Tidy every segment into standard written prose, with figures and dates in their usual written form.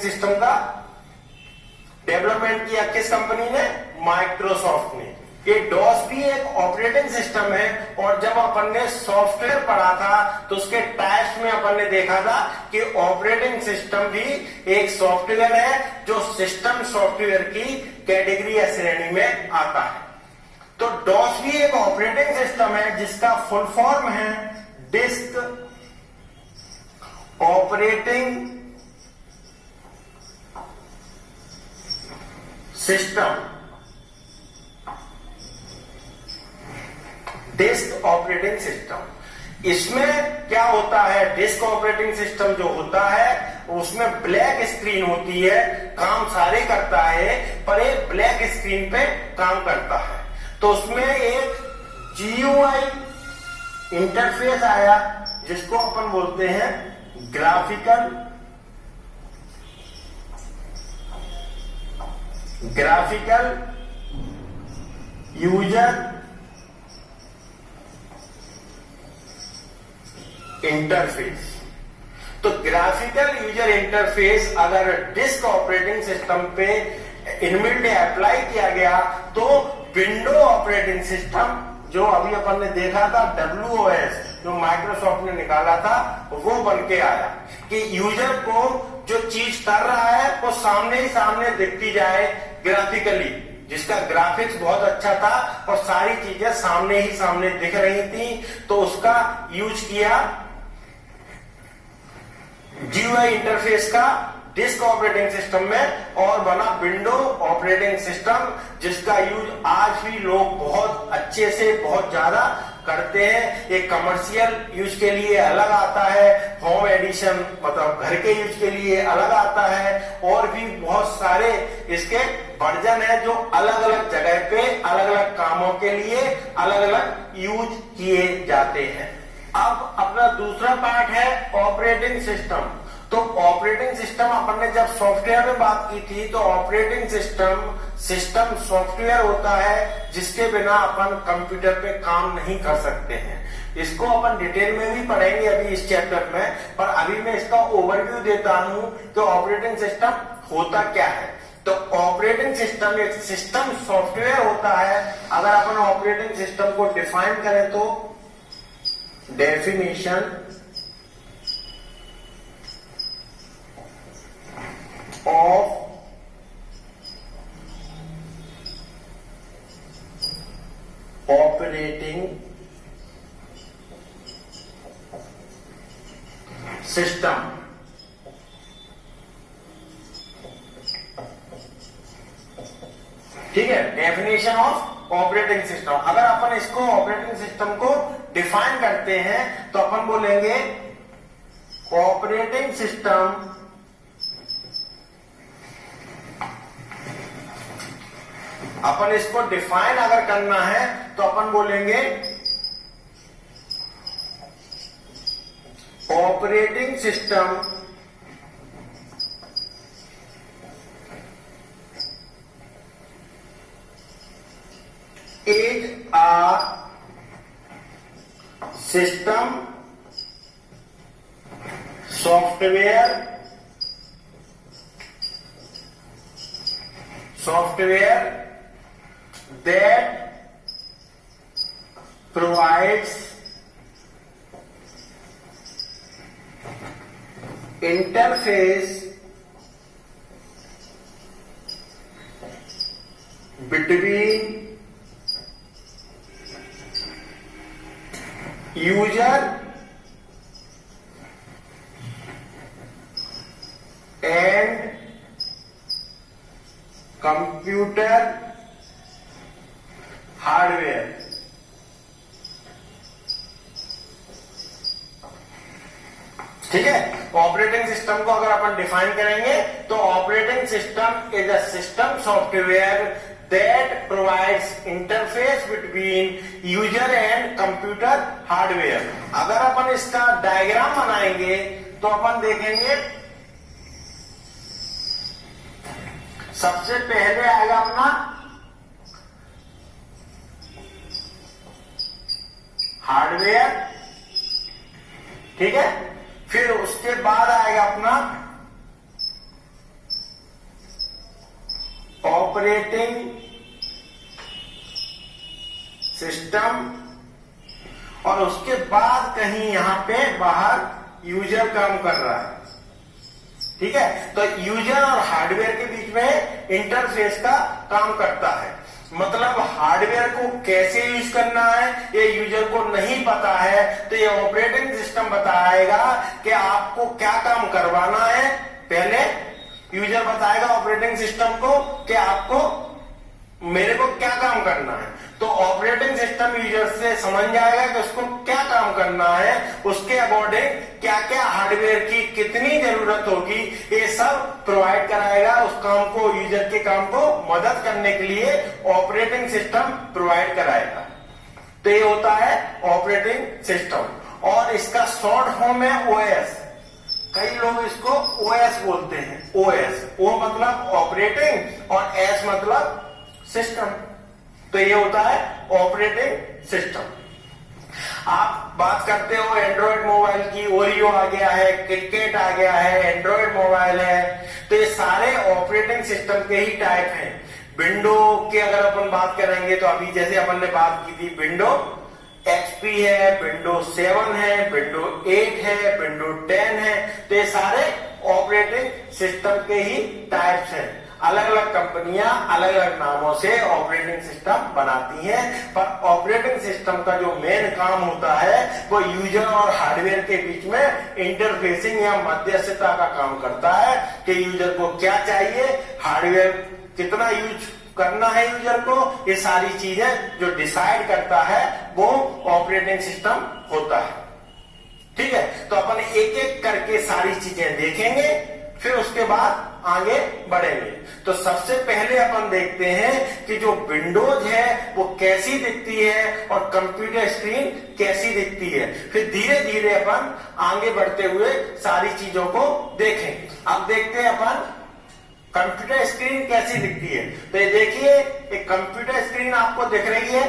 System का development किया किस कंपनी ने? माइक्रोसॉफ्ट ने। ये डॉस भी एक ऑपरेटिंग सिस्टम है, और जब अपन ने सॉफ्टवेयर पढ़ा था तो उसके टाइप्स में अपन ने देखा था कि ऑपरेटिंग सिस्टम भी एक सॉफ्टवेयर है जो सिस्टम सॉफ्टवेयर की कैटेगरी या श्रेणी में आता है। तो डॉस भी एक ऑपरेटिंग सिस्टम है जिसका फुल फॉर्म है disk operating system. Disk operating system, इसमें क्या होता है? डिस्क ऑपरेटिंग सिस्टम जो होता है उसमें ब्लैक स्क्रीन होती है, काम सारे करता है पर एक ब्लैक स्क्रीन पे काम करता है। तो उसमें एक GUI इंटरफेस आया जिसको अपन बोलते हैं ग्राफिकल यूजर इंटरफेस। तो ग्राफिकल यूजर इंटरफेस अगर डिस्क ऑपरेटिंग सिस्टम पे इनबिल्ट अप्लाई किया गया तो विंडो ऑपरेटिंग सिस्टम जो अभी अपन ने देखा था WOS जो माइक्रोसॉफ्ट ने निकाला था वो बन के आया कि यूजर को जो चीज कर रहा है वो सामने ही सामने दिखती जाए ग्राफिकली, जिसका ग्राफिक्स बहुत अच्छा था और सारी चीजें सामने ही सामने दिख रही थी। तो उसका यूज किया GUI इंटरफेस का डिस्क ऑपरेटिंग सिस्टम में और बना विंडो ऑपरेटिंग सिस्टम, जिसका यूज आज भी लोग बहुत अच्छे से बहुत ज्यादा करते हैं। एक कमर्शियल यूज के लिए अलग आता है, होम एडिशन मतलब घर के यूज के लिए अलग आता है, और भी बहुत सारे इसके वर्जन है जो अलग अलग जगह पे अलग अलग कामों के लिए अलग अलग यूज किए जाते हैं। अब अपना दूसरा पार्ट है ऑपरेटिंग सिस्टम। तो ऑपरेटिंग सिस्टम अपन ने जब सॉफ्टवेयर में बात की थी तो ऑपरेटिंग सिस्टम सॉफ्टवेयर होता है जिसके बिना अपन कंप्यूटर पे काम नहीं कर सकते हैं। इसको अपन डिटेल में भी पढ़ेंगे अभी इस चैप्टर में, पर अभी मैं इसका ओवरव्यू देता हूं कि ऑपरेटिंग सिस्टम होता क्या है। तो ऑपरेटिंग सिस्टम एक सिस्टम सॉफ्टवेयर होता है। अगर अपन ऑपरेटिंग सिस्टम को डिफाइन करें तो डेफिनेशन ऑफ ऑपरेटिंग सिस्टम। ठीक है, डेफिनेशन ऑफ ऑपरेटिंग सिस्टम। अगर अपन इसको ऑपरेटिंग सिस्टम को डिफाइन करते हैं तो अपन बोलेंगे ऑपरेटिंग सिस्टम अपन इसको डिफाइन अगर करना है तो अपन बोलेंगे operating system is a system software that provides interface between user and computer hardware. ठीक है, ऑपरेटिंग सिस्टम को अगर अपन डिफाइन करेंगे तो operating system is a system software that provides interface between user and computer hardware. अगर अपन इसका diagram बनाएंगे तो अपन देखेंगे सबसे पहले आएगा अपना हार्डवेयर, ठीक है, फिर उसके बाद आएगा अपना ऑपरेटिंग सिस्टम, और उसके बाद कहीं यहां पे बाहर यूजर काम कर रहा है। ठीक है, तो यूजर और हार्डवेयर के बीच में इंटरफेस का काम करता है। मतलब हार्डवेयर को कैसे यूज करना है ये यूजर को नहीं पता है, तो ये ऑपरेटिंग सिस्टम बताएगा कि आपको क्या काम करवाना है। पहले यूजर बताएगा ऑपरेटिंग सिस्टम को कि आपको मेरे को क्या काम करना है, तो ऑपरेटिंग सिस्टम यूजर से समझ जाएगा कि उसको क्या काम करना है, उसके अकॉर्डिंग क्या क्या हार्डवेयर की कितनी जरूरत होगी, ये सब प्रोवाइड कराएगा। उस काम को, यूजर के काम को मदद करने के लिए ऑपरेटिंग सिस्टम प्रोवाइड कराएगा। तो ये होता है ऑपरेटिंग सिस्टम, और इसका शॉर्ट फॉर्म है ओएस। कई लोग इसको ओएस बोलते हैं। ओएस, ओ मतलब ऑपरेटिंग और एस मतलब सिस्टम, तो ये होता है ऑपरेटिंग सिस्टम। आप बात करते हो एंड्रॉइड मोबाइल की, ओरियो आ गया है, किटकैट आ गया है, एंड्रॉइड मोबाइल है, तो ये सारे ऑपरेटिंग सिस्टम के ही टाइप हैं। विंडो की अगर अपन बात करेंगे तो अभी जैसे अपन ने बात की थी, विंडो एक्सपी है, विंडो 7 है, विंडो 8 है, विंडो 10 है, तो ये सारे ऑपरेटिंग सिस्टम के ही टाइप्स हैं। अलग अलग कंपनियां अलग अलग नामों से ऑपरेटिंग सिस्टम बनाती हैं, पर ऑपरेटिंग सिस्टम का जो मेन काम होता है वो यूजर और हार्डवेयर के बीच में इंटरफेसिंग या मध्यस्थता का काम करता है कि यूजर को क्या चाहिए, हार्डवेयर कितना यूज करना है यूजर को, ये सारी चीजें जो डिसाइड करता है वो ऑपरेटिंग सिस्टम होता है। ठीक है, तो अपन एक एक करके सारी चीजें देखेंगे, फिर उसके बाद आगे बढ़ेंगे। तो सबसे पहले अपन देखते हैं कि जो विंडोज है वो कैसी दिखती है और कंप्यूटर स्क्रीन कैसी दिखती है। फिर धीरे धीरे अपन आगे बढ़ते हुए सारी चीजों को देखेंगे। अब देखते हैं अपन कंप्यूटर स्क्रीन कैसी दिखती है। तो ये देखिए, एक कंप्यूटर स्क्रीन आपको दिख रही है,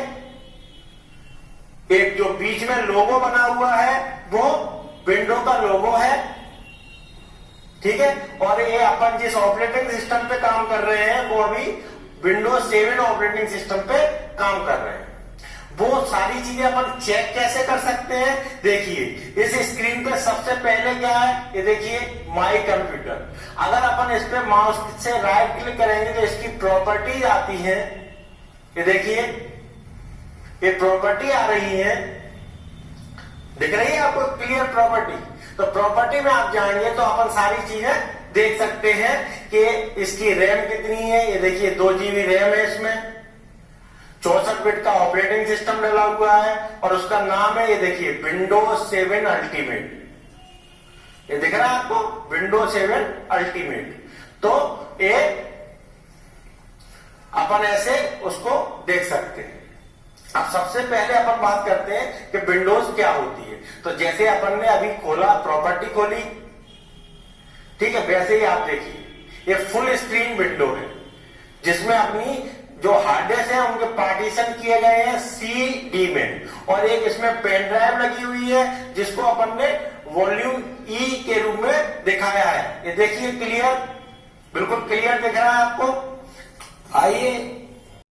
एक जो बीच में लोगो बना हुआ है वो विंडो का लोगो है। ठीक है, और ये अपन जिस ऑपरेटिंग सिस्टम पे काम कर रहे हैं वो अभी विंडोज 7 ऑपरेटिंग सिस्टम पे काम कर रहे हैं। वो सारी चीजें अपन चेक कैसे कर सकते हैं, देखिए इस स्क्रीन पे सबसे पहले क्या है, ये देखिए माई कंप्यूटर। अगर अपन इस पे माउस से राइट क्लिक करेंगे तो इसकी प्रॉपर्टीज आती है। ये देखिए, ये प्रॉपर्टी आ रही है, दिख रही है आपको क्लियर प्रॉपर्टी। तो प्रॉपर्टी में आप जाएंगे तो अपन सारी चीजें देख सकते हैं कि इसकी रैम कितनी है। ये देखिए 2 GB रैम है, इसमें 64 बिट का ऑपरेटिंग सिस्टम डला हुआ है और उसका नाम है, ये देखिए विंडोज 7 अल्टीमेट। ये दिख रहा है आपको, विंडोज 7 अल्टीमेट। तो ये अपन ऐसे उसको देख सकते हैं। अब सबसे पहले अपन बात करते हैं कि विंडोज क्या होती है। तो जैसे अपन ने अभी खोला, प्रॉपर्टी खोली, ठीक है, वैसे ही आप देखिए ये फुल स्क्रीन विंडो है जिसमें अपनी जो हार्ड डिस्क है उनके पार्टीशन किए गए हैं CD में, और एक इसमें पेन ड्राइव लगी हुई है जिसको अपन ने वॉल्यूम E के रूप में दिखाया है। ये देखिए क्लियर, बिल्कुल क्लियर दिख रहा है आपको। आइए